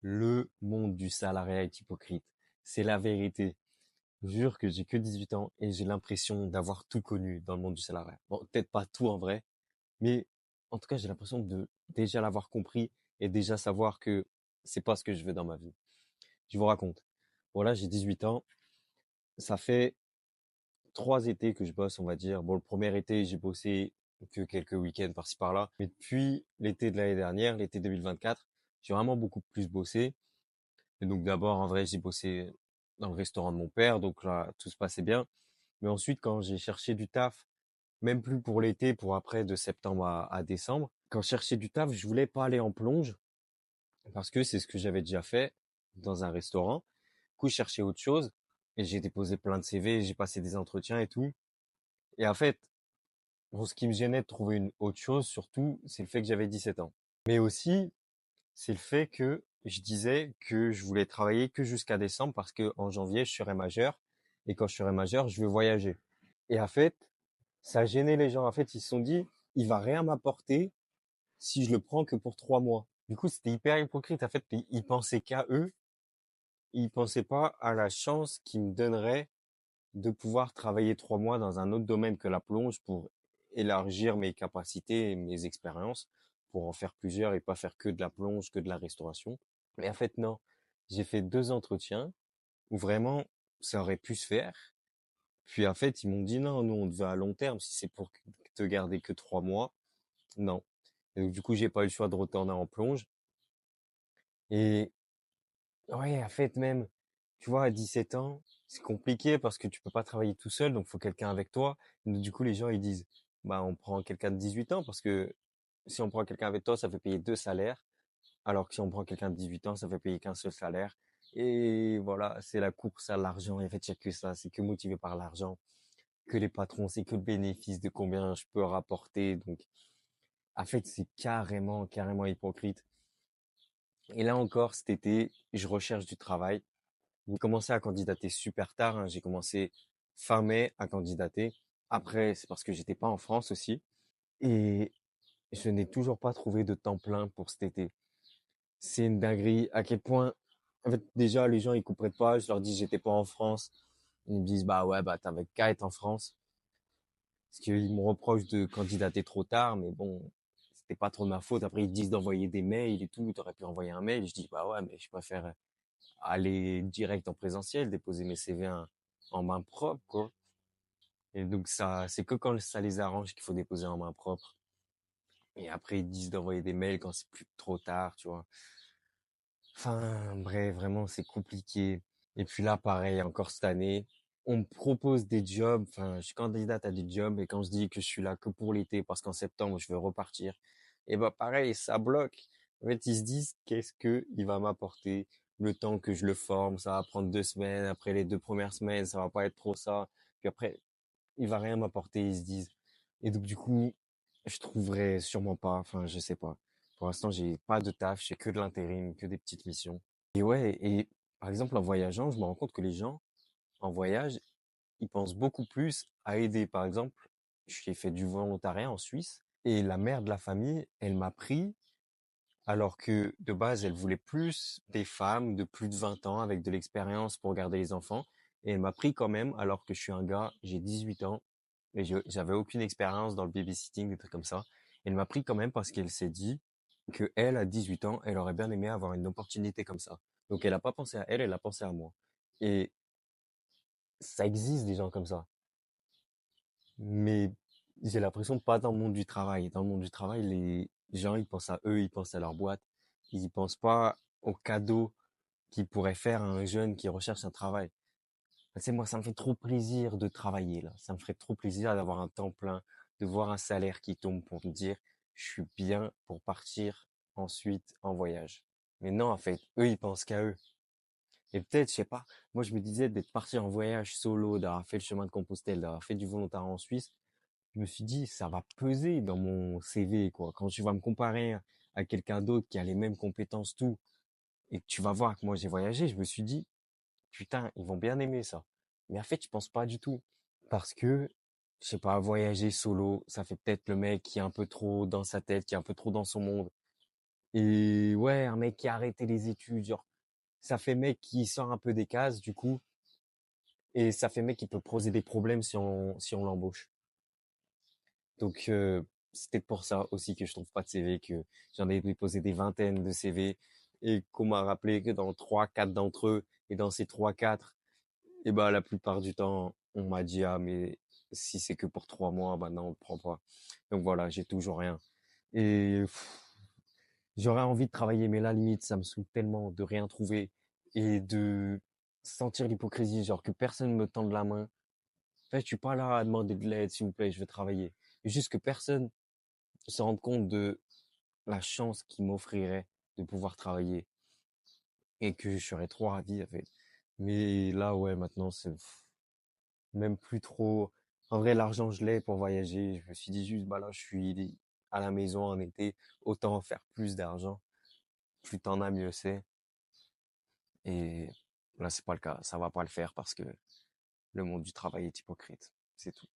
Le monde du salariat est hypocrite. C'est la vérité. Je jure que j'ai que 18 ans et j'ai l'impression d'avoir tout connu dans le monde du salariat. Bon, peut-être pas tout en vrai, mais en tout cas, j'ai l'impression de déjà l'avoir compris et déjà savoir que c'est pas ce que je veux dans ma vie. Je vous raconte. Voilà, j'ai 18 ans. Ça fait 3 étés que je bosse, on va dire. Bon, le premier été, j'ai bossé que quelques week-ends par-ci par-là. Mais depuis l'été de l'année dernière, l'été 2024, j'ai vraiment beaucoup plus bossé. Et donc d'abord, en vrai, j'ai bossé dans le restaurant de mon père, donc là, tout se passait bien. Mais ensuite, quand j'ai cherché du taf, même plus pour l'été, pour après, de septembre à décembre, quand je cherchais du taf, je voulais pas aller en plonge, parce que c'est ce que j'avais déjà fait dans un restaurant. Du coup, je cherchais autre chose, et j'ai déposé plein de CV, j'ai passé des entretiens et tout. Et en fait, bon, ce qui me gênait de trouver une autre chose, surtout, c'est le fait que j'avais 17 ans. Mais aussi, c'est le fait que je disais que je voulais travailler que jusqu'à décembre parce que en janvier, je serai majeur. Et quand je serai majeur, je veux voyager. Et en fait, ça a gêné les gens. En fait, ils se sont dit, il va rien m'apporter si je le prends que pour 3 mois. Du coup, c'était hyper hypocrite. En fait, ils pensaient qu'à eux. Ils pensaient pas à la chance qu'ils me donneraient de pouvoir travailler 3 mois dans un autre domaine que la plonge pour élargir mes capacités et mes expériences, pour en faire plusieurs et pas faire que de la plonge, que de la restauration. Mais en fait, non. J'ai fait 2 entretiens où vraiment ça aurait pu se faire. Puis en fait, ils m'ont dit non, nous on te veut à long terme. Si c'est pour te garder que 3 mois, non. Et donc, du coup, j'ai pas eu le choix de retourner en plonge. Et ouais, en fait, même, tu vois, à 17 ans, c'est compliqué parce que tu peux pas travailler tout seul, donc faut quelqu'un avec toi. Donc, du coup, les gens, ils disent, bah, on prend quelqu'un de 18 ans parce que si on prend quelqu'un avec toi, ça fait payer 2 salaires. Alors que si on prend quelqu'un de 18 ans, ça fait payer qu'un seul salaire. Et voilà, c'est la course à l'argent. Et en fait, il n'y a que ça. C'est que motivé par l'argent. Que les patrons, c'est que le bénéfice de combien je peux rapporter. Donc, en fait, c'est carrément, carrément hypocrite. Et là encore, cet été, je recherche du travail. J'ai commencé à candidater super tard, hein. J'ai commencé fin mai à candidater. Après, c'est parce que j'étais pas en France aussi. Et je n'ai toujours pas trouvé de temps plein pour cet été. C'est une dinguerie. À quel point, en fait, déjà, les gens, ils comprennent pas. Je leur dis, j'étais pas en France. Ils me disent, bah ouais, bah t'avais qu'à être en France. Parce qu'ils me reprochent de candidater trop tard, mais bon, c'était pas trop de ma faute. Après, ils disent d'envoyer des mails et tout. T'aurais pu envoyer un mail. Je dis, bah ouais, mais je préfère aller direct en présentiel, déposer mes CV en main propre, quoi. Et donc ça, c'est que quand ça les arrange qu'il faut déposer en main propre. Et après, ils disent d'envoyer des mails quand c'est plus trop tard, tu vois. Enfin, bref, vraiment, c'est compliqué. Et puis là, pareil, encore cette année, on me propose des jobs. Enfin, je suis candidate à des jobs et quand je dis que je suis là que pour l'été parce qu'en septembre, je veux repartir, et bah pareil, ça bloque. En fait, ils se disent qu'est-ce que il va m'apporter le temps que je le forme. Ça va prendre 2 semaines. Après les 2 premières semaines, ça va pas être trop ça. Puis après, il va rien m'apporter, ils se disent. Et donc, du coup, je trouverai sûrement pas. Enfin, je sais pas. Pour l'instant, j'ai pas de taf, j'ai que de l'intérim, que des petites missions. Et ouais, et par exemple, en voyageant, je me rends compte que les gens, en voyage, ils pensent beaucoup plus à aider. Par exemple, j'ai fait du volontariat en Suisse et la mère de la famille, elle m'a pris alors que de base, elle voulait plus des femmes de plus de 20 ans avec de l'expérience pour garder les enfants. Et elle m'a pris quand même alors que je suis un gars, j'ai 18 ans et j'avais aucune expérience dans le babysitting, des trucs comme ça. Elle m'a pris quand même parce qu'elle s'est dit que elle, à 18 ans, elle aurait bien aimé avoir une opportunité comme ça. Donc elle a pas pensé à elle, elle a pensé à moi. Et ça existe des gens comme ça. Mais j'ai l'impression pas dans le monde du travail. Dans le monde du travail, les gens, ils pensent à eux, ils pensent à leur boîte. Ils pensent pas aux cadeaux qu'ils pourraient faire à un jeune qui recherche un travail. Tu sais, moi, ça me fait trop plaisir de travailler, là. Ça me ferait trop plaisir d'avoir un temps plein, de voir un salaire qui tombe pour me dire, je suis bien pour partir ensuite en voyage. Mais non, en fait, eux, ils pensent qu'à eux. Et peut-être, je sais pas, moi, je me disais d'être parti en voyage solo, d'avoir fait le chemin de Compostelle, d'avoir fait du volontariat en Suisse. Je me suis dit, ça va peser dans mon CV, quoi. Quand tu vas me comparer à quelqu'un d'autre qui a les mêmes compétences, tout, et que tu vas voir que moi, j'ai voyagé, je me suis dit, putain, ils vont bien aimer ça. Mais en fait, je pense pas du tout. Parce que, je sais pas, voyager solo, ça fait peut-être le mec qui est un peu trop dans sa tête, qui est un peu trop dans son monde. Et ouais, un mec qui a arrêté les études, genre, ça fait mec qui sort un peu des cases, du coup, et ça fait mec qui peut poser des problèmes si on l'embauche. Donc, c'était pour ça aussi que je trouve pas de CV, que j'en ai déposé des vingtaines de CV et qu'on m'a rappelé que dans trois, quatre d'entre eux, et dans ces trois, quatre, et ben, la plupart du temps, on m'a dit, ah, mais si c'est que pour 3 mois, bah non, on le prend pas. Donc voilà, j'ai toujours rien. Et j'aurais envie de travailler, mais là, limite, ça me saoule tellement de rien trouver et de sentir l'hypocrisie, genre que personne me tende la main. En fait, je suis pas là à demander de l'aide, s'il vous plaît, je veux travailler. Mais juste que personne se rende compte de la chance qu'il m'offrirait de pouvoir travailler et que je serais trop ravi, en fait. Mais là, ouais, maintenant, c'est même plus trop. En vrai, l'argent, je l'ai pour voyager. Je me suis dit juste, bah là, je suis à la maison en été, autant faire plus d'argent. Plus t'en as, mieux c'est. Et là, c'est pas le cas. Ça va pas le faire parce que le monde du travail est hypocrite. C'est tout.